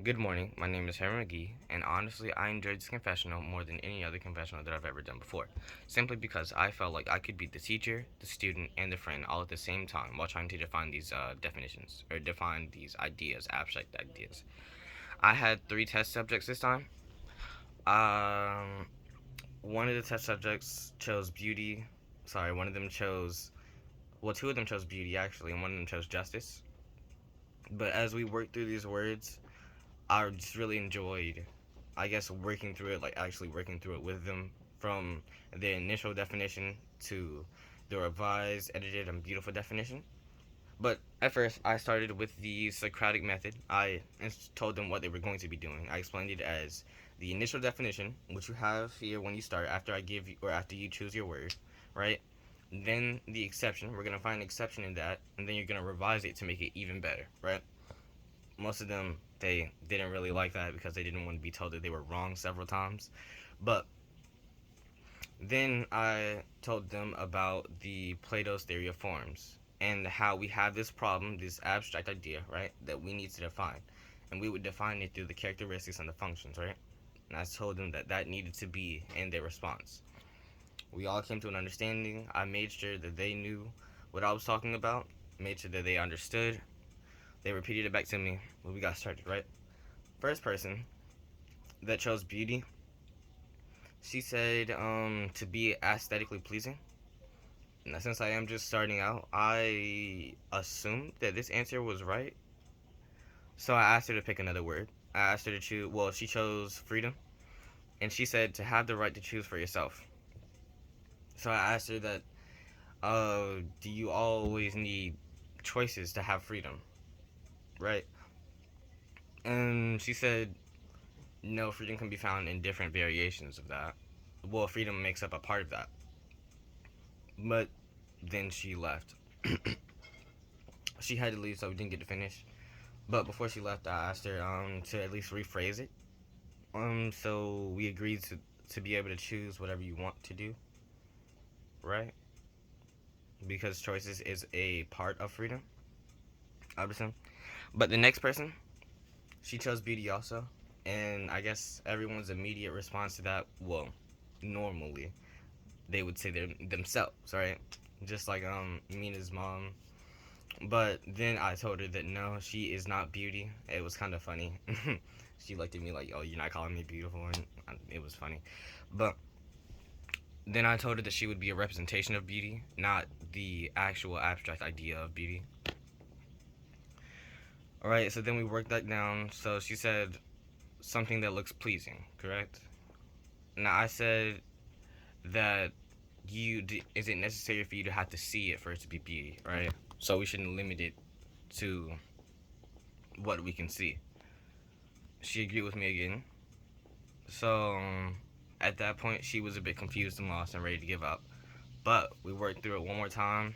Good morning, my name is Harry McGee, and honestly, I enjoyed this confessional more than any other confessional that I've ever done before, simply because I felt like I could be the teacher, the student, and the friend all at the same time while trying to define these definitions, or define these ideas, abstract ideas. I had three test subjects this time. Um, one of the test subjects chose beauty. Sorry, one of them chose, well, two of them chose beauty actually, and one of them chose justice. But as we worked through these words, I just really enjoyed, I guess, working through it, like actually working through it with them from the initial definition to the revised, edited, and beautiful definition. But at first, I started with the Socratic method. I told them what they were going to be doing. I explained it as the initial definition, which you have here when you start, after I give you, or after you choose your word, right? Then the exception. We're going to find an exception in that, and then you're going to revise it to make it even better, right? Most of them, they didn't really like that because they didn't want to be told that they were wrong several times. But then I told them about the Plato's theory of forms and how we have this problem, this abstract idea, right, that we need to define. And we would define it through the characteristics and the functions, right? And I told them that that needed to be in their response. We all came to an understanding. I made sure that they knew what I was talking about, made sure that they understood. They repeated it back to me when we got started, right? First person that chose beauty, she said to be aesthetically pleasing. Now, since I am just starting out, I assumed that this answer was right. So I asked her to pick another word. I asked her to choose, well, she chose freedom. And she said to have the right to choose for yourself. So I asked her that, do you always need choices to have freedom? Right? And she said, no, freedom can be found in different variations of that. Well, freedom makes up a part of that. But then she left. She had to leave, so we didn't get to finish. But before she left, I asked her to at least rephrase it. So we agreed to be able to choose whatever you want to do, right? Because choices is a part of freedom, obviously. But the next person, she chose beauty also, and I guess everyone's immediate response to that, well, normally they would say themselves, right? Just like Mina's mom. But then I told her that no, she is not beauty. It was kind of funny. She looked at me like, "Oh, you're not calling me beautiful," and it was funny. But then I told her that she would be a representation of beauty, not the actual abstract idea of beauty. All right. So then we worked that down. So she said something that looks pleasing, correct? Now I said that is it necessary for you to have to see it for it to be beauty, right? So we shouldn't limit it to what we can see. She agreed with me again. So at that point, she was a bit confused and lost and ready to give up. But we worked through it one more time,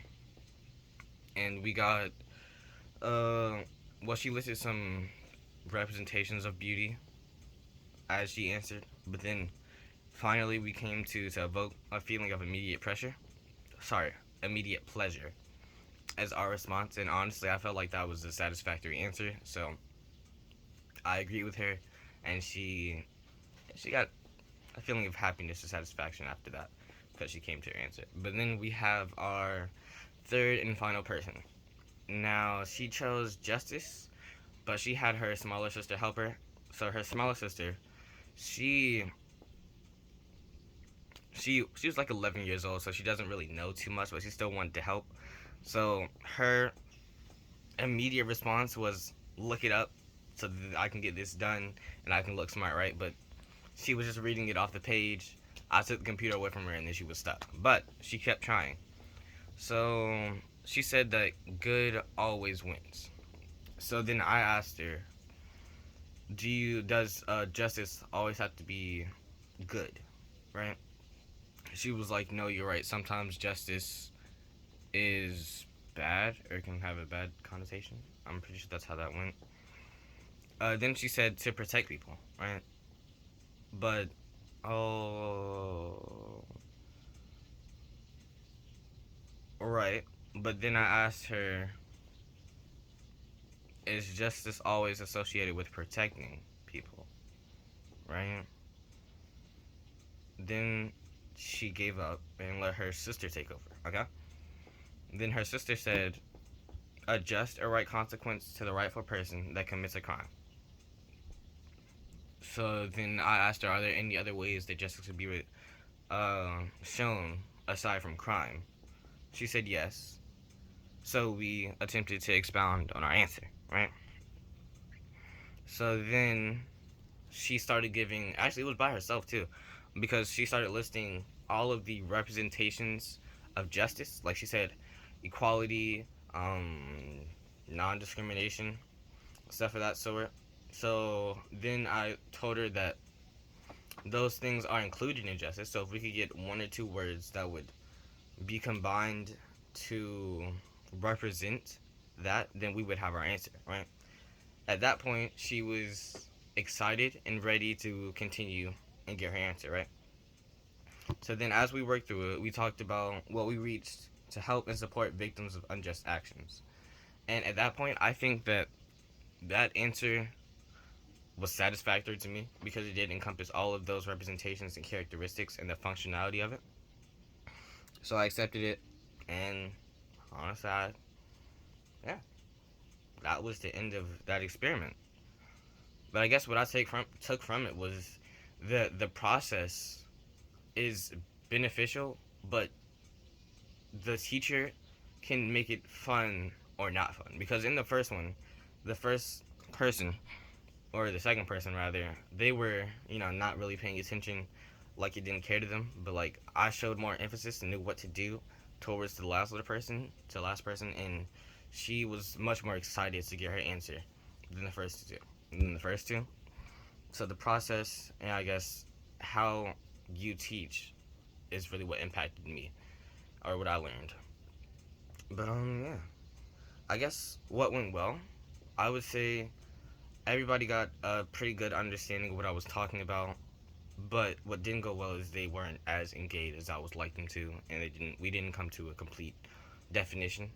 and we got uh, well, she listed some representations of beauty as she answered, but then finally we came to evoke a feeling of immediate pressure. Sorry, immediate pleasure as our response, and honestly, I felt like that was a satisfactory answer. So I agree with her, and she got a feeling of happiness and satisfaction after that because she came to her answer. But then we have our third and final person. Now, she chose justice, but she had her smaller sister help her. So her smaller sister, she she was like 11 years old, so she doesn't really know too much, but she still wanted to help. So her immediate response was look it up so that I can get this done and I can look smart, right? But she was just reading it off the page. I took the computer away from her and then she was stuck. But she kept trying. So she said that good always wins. So then I asked her, does justice always have to be good, right? She was like, no, you're right. Sometimes justice is bad or can have a bad connotation. I'm pretty sure that's how that went. Then she said to protect people, right? But oh, right. But then I asked her, is justice always associated with protecting people, right? Then she gave up and let her sister take over, okay? Then her sister said, a just or right consequence to the rightful person that commits a crime. So then I asked her, are there any other ways that justice could be shown aside from crime? She said yes. So we attempted to expound on our answer, right? So then she started giving, actually, it was by herself too, because she started listing all of the representations of justice. Like she said, equality, non discrimination, stuff of that sort. So then I told her that those things are included in justice. So if we could get one or two words that would be combined to represent that, then we would have our answer, right? At that point, she was excited and ready to continue and get her answer, right? So then, as we worked through it, we talked about what we reached to help and support victims of unjust actions. And at that point, I think that that answer was satisfactory to me because it did encompass all of those representations and characteristics and the functionality of it. So I accepted it, and honestly, yeah, that was the end of that experiment. But I guess what I took from it was the process is beneficial, but the teacher can make it fun or not fun. Because in the first one, the first person, or the second person rather, they were, not really paying attention, like it didn't care to them. But like I showed more emphasis and knew what to do towards the last person, and she was much more excited to get her answer than the first two. So the process, and I guess how you teach is really what impacted me, or what I learned. But yeah, I guess what went well, I would say everybody got a pretty good understanding of what I was talking about. But what didn't go well is they weren't as engaged as I would like them to, and we didn't come to a complete definition.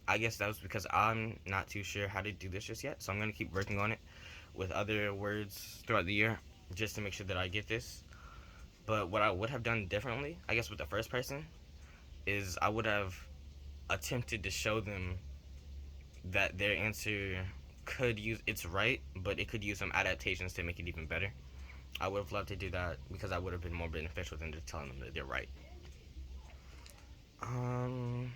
I guess that was because I'm not too sure how to do this just yet, so I'm gonna keep working on it with other words throughout the year just to make sure that I get this. But what I would have done differently, I guess, with the first person, is I would have attempted to show them that their answer could use it's right, but it could use some adaptations to make it even better. I would have loved to do that because I would have been more beneficial than just telling them that they're right. Um,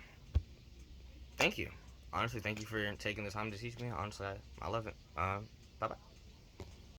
Thank you. Honestly, thank you for taking the time to teach me. Honestly, I love it. Bye bye.